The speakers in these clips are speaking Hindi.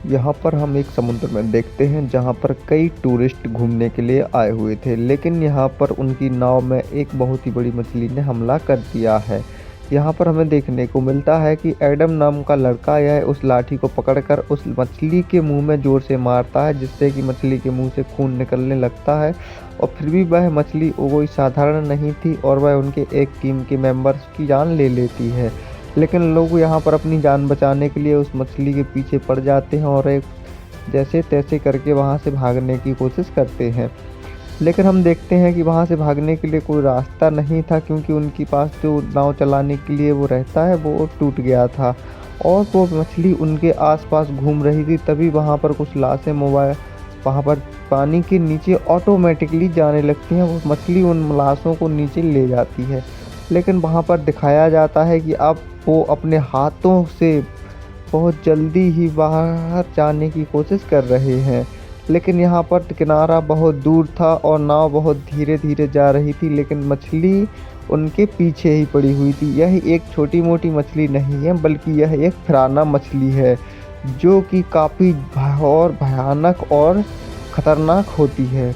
यहाँ पर हम एक समुद्र में देखते हैं जहाँ पर कई टूरिस्ट घूमने के लिए आए हुए थे, लेकिन यहाँ पर उनकी नाव में एक बहुत ही बड़ी मछली ने हमला कर दिया है। यहाँ पर हमें देखने को मिलता है कि एडम नाम का लड़का यह उस लाठी को पकड़कर उस मछली के मुंह में ज़ोर से मारता है, जिससे कि मछली के मुंह से खून निकलने लगता है। और फिर भी वह मछली कोई साधारण नहीं थी और वह उनके एक टीम के मेंबर्स की जान ले लेती है। लेकिन लोग यहाँ पर अपनी जान बचाने के लिए उस मछली के पीछे पड़ जाते हैं और एक जैसे तैसे करके वहाँ से भागने की कोशिश करते हैं। लेकिन हम देखते हैं कि वहाँ से भागने के लिए कोई रास्ता नहीं था, क्योंकि उनके पास जो नाव चलाने के लिए वो रहता है वो टूट गया था और वो मछली उनके आसपास घूम रही थी। तभी वहाँ पर कुछ लाशें वहाँ पर पानी के नीचे ऑटोमेटिकली जाने लगती हैं। वो मछली उन लाशों को नीचे ले जाती है, लेकिन वहाँ पर दिखाया जाता है कि अब वो अपने हाथों से बहुत जल्दी ही बाहर जाने की कोशिश कर रहे हैं। लेकिन यहाँ पर किनारा बहुत दूर था और नाव बहुत धीरे धीरे जा रही थी, लेकिन मछली उनके पीछे ही पड़ी हुई थी। यह एक छोटी मोटी मछली नहीं है, बल्कि यह एक पिरान्हा मछली है, जो कि काफ़ी भयानक और ख़तरनाक होती है।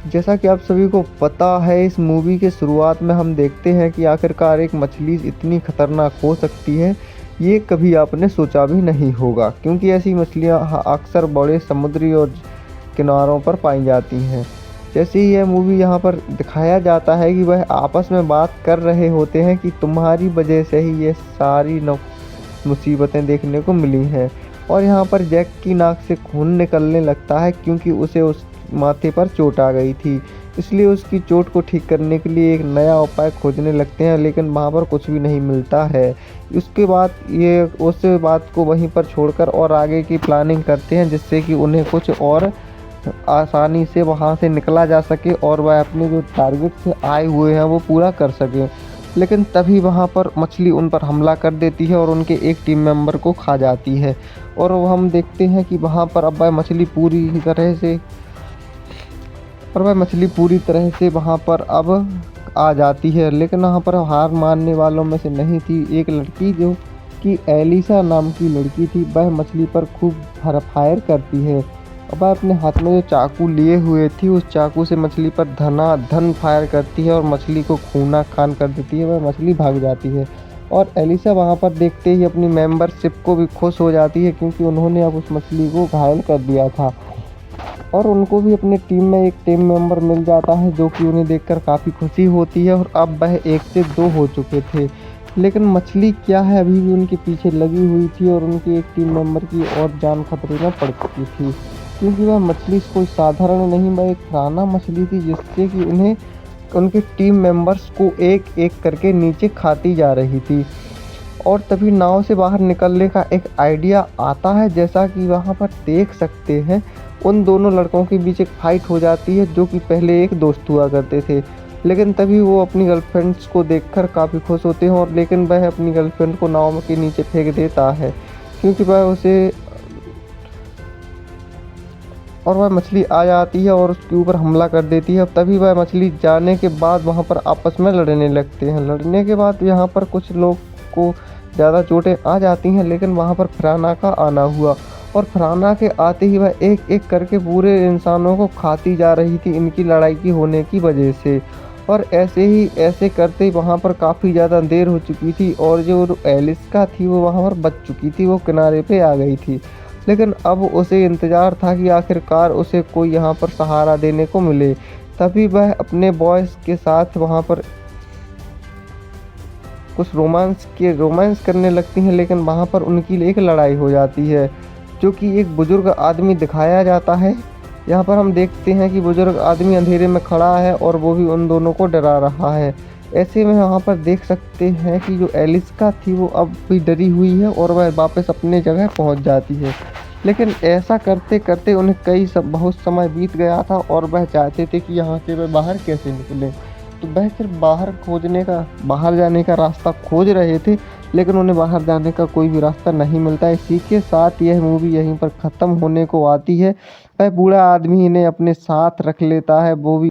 जैसा कि आप सभी को पता है, इस मूवी के शुरुआत में हम देखते हैं कि आखिरकार एक मछली इतनी खतरनाक हो सकती है, ये कभी आपने सोचा भी नहीं होगा, क्योंकि ऐसी मछलियाँ अक्सर बड़े समुद्री और किनारों पर पाई जाती हैं। जैसे ही यह मूवी यहाँ पर दिखाया जाता है कि वह आपस में बात कर रहे होते हैं कि तुम्हारी वजह से ही ये सारी मुसीबतें देखने को मिली हैं। और यहाँ पर जैक की नाक से खून निकलने लगता है, क्योंकि उसे उस माथे पर चोट आ गई थी। इसलिए उसकी चोट को ठीक करने के लिए एक नया उपाय खोजने लगते हैं, लेकिन वहाँ पर कुछ भी नहीं मिलता है। उसके बाद ये उस बात को वहीं पर छोड़कर और आगे की प्लानिंग करते हैं, जिससे कि उन्हें कुछ और आसानी से वहाँ से निकला जा सके और वह अपने जो टारगेट से आए हुए हैं वो पूरा कर सकें। लेकिन तभी वहाँ पर मछली उन पर हमला कर देती है और उनके एक टीम मेंबर को खा जाती है। और हम देखते हैं कि वहाँ पर अब वह मछली पूरी तरह से वहाँ पर अब आ जाती है। लेकिन वहाँ पर हार मानने वालों में से नहीं थी एक लड़की, जो कि एलिसा नाम की लड़की थी। वह मछली पर खूब फायर करती है। वह अपने हाथ में जो चाकू लिए हुए थी, उस चाकू से मछली पर धनाधन फायर करती है और मछली को खूना खान कर देती है। वह मछली भाग जाती है और एलिसा वहाँ पर देखते ही अपनी मेंबरशिप को भी खुश हो जाती है, क्योंकि उन्होंने अब उस मछली को घायल कर दिया था। और उनको भी अपने टीम में एक टीम मेंबर मिल जाता है, जो कि उन्हें देखकर काफ़ी खुशी होती है। और अब वह 1 से 2 हो चुके थे, लेकिन मछली क्या है अभी भी उनके पीछे लगी हुई थी और उनके एक टीम मेंबर की और जान खतरे में पड़ चुकी थी, क्योंकि वह मछली कोई साधारण नहीं, वह एक पिरान्हा मछली थी, जिससे कि उन्हें उनके टीम मेंबर्स को एक एक करके नीचे खाती जा रही थी। और तभी नाव से बाहर निकलने का एक आइडिया आता है। जैसा कि वहाँ पर देख सकते हैं, उन दोनों लड़कों के बीच एक फाइट हो जाती है, जो कि पहले एक दोस्त हुआ करते थे। लेकिन तभी वो अपनी गर्लफ्रेंड्स को देखकर काफ़ी खुश होते हैं, और लेकिन वह अपनी गर्लफ्रेंड को नाव के नीचे फेंक देता है, क्योंकि वह मछली आ जाती है और उसके ऊपर हमला कर देती है। तभी वह मछली जाने के बाद वहाँ पर आपस में लड़ने लगते हैं। लड़ने के बाद यहाँ पर कुछ लोग को ज़्यादा चोटें आ जाती हैं, लेकिन वहाँ पर पिरान्हा का आना हुआ और पिरान्हा के आते ही वह एक एक करके पूरे इंसानों को खाती जा रही थी, इनकी लड़ाई की होने की वजह से। और ऐसे करते ही वहाँ पर काफ़ी ज़्यादा देर हो चुकी थी और जो एलिसा थी वो वहाँ पर बच चुकी थी, वो किनारे पे आ गई थी। लेकिन अब उसे इंतज़ार था कि आखिरकार उसे कोई यहाँ पर सहारा देने को मिले। तभी वह अपने बॉयज़ के साथ वहाँ पर कुछ रोमांस करने लगती हैं, लेकिन वहाँ पर उनकी एक लड़ाई हो जाती है, जो कि एक बुजुर्ग आदमी दिखाया जाता है। यहाँ पर हम देखते हैं कि बुजुर्ग आदमी अंधेरे में खड़ा है और वो भी उन दोनों को डरा रहा है। ऐसे में यहाँ पर देख सकते हैं कि जो एलिसा थी वो अब भी डरी हुई है और वह वापस अपने जगह पहुँच जाती है। लेकिन ऐसा करते करते उन्हें बहुत समय बीत गया था और वह चाहते थे कि यहाँ से वह बाहर कैसे निकलें। तो वह सिर्फ बाहर जाने का रास्ता खोज रहे थे, लेकिन उन्हें बाहर जाने का कोई भी रास्ता नहीं मिलता। इसी के साथ यह मूवी यहीं पर ख़त्म होने को आती है। वह बूढ़ा आदमी इन्हें अपने साथ रख लेता है, वो भी